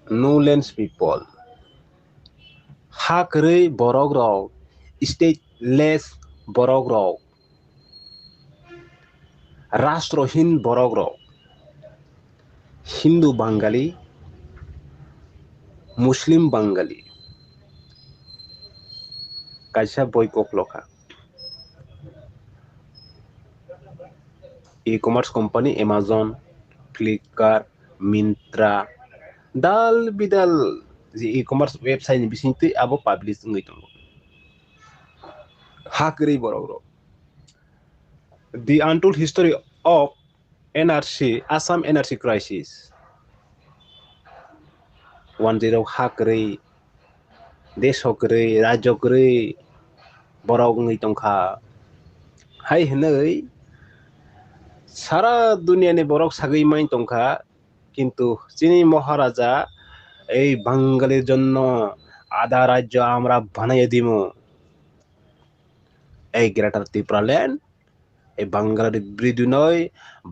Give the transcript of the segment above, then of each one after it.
Newlands people. Hakri Borok rok. Stateless Borok rok. Rastrohin Borok rok. Hindu Bengali. Muslim Bengali. Kaisa boy kokloka. E-commerce company Amazon, Flipkart, Myntra, dal bidal the e-commerce website ni bisingti abo publish ngai tongo. Hakri borok. The untold history of NRC, Assam NRC crisis. 10 Hakri, Deshokri, Rajokri, borok ngai tongkha. Hai hinoi সারা দুনিয়ানে বরক সাগৈ মাই তংখা কিন্তু চিনি মহারাজা এই বাঙালির জন্য আধা রাজ্য আমরা বানাইয়ে দিমু এই গ্রেটার ত্রিপুরা ল্যান্ড এই বাঙালির বিরোধী নয়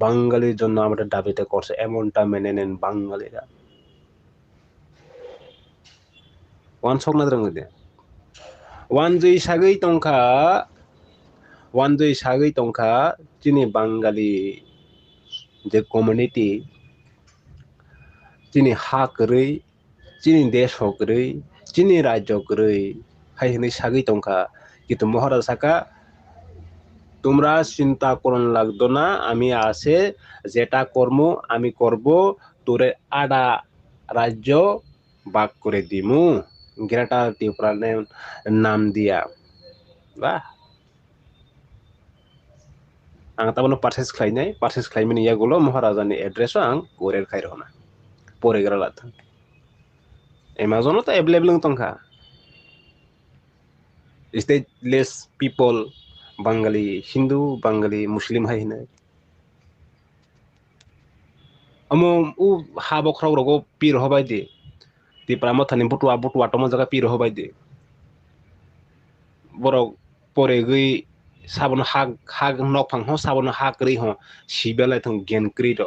বাঙালির জন্য আমাদের দাবিতে করছে এমনটা মেনে নেন বাঙালিরা ওয়ান সক না রঙে ওয়ান জয় সাগৈ তংখা চিনি বাঙালি যে কমিউনিটি চিনি হাকরৈ চিনি দেশ হকরৈ চিনি রাজ্য হকরৈ হাই হিनै সাগৈ তংখা কিন্তু মহারাজ সাকা তোমরা চিন্তা করন লাগতো না আমি আছে যেটা কর্ম আমি করব তোরে আডা রাজ্য ভাগ করে দিমু গ্রেটার ত্রিপুরা নাম দিয়া বাহ आं तामानो पार्चेस खालामनाय यागुलो महाराजानि एड्रेसआव आं कोरियर खायरहना परेग्रा लाथों एमाजन तो एभेलेबल तंखा स्टेटलेस पिपल बांगाली हिंदू बांगाली मुस्लिम हाय हिनै अमो उ हाबख्राव रगो पीर हबाय दे तिप्रा मथानि बुटुवा तम जगा पीर हबाय दे बरक परेगै साबन हाग नफां हो साबन हाग्रै हो सिबेलाय थं गेनक्रि द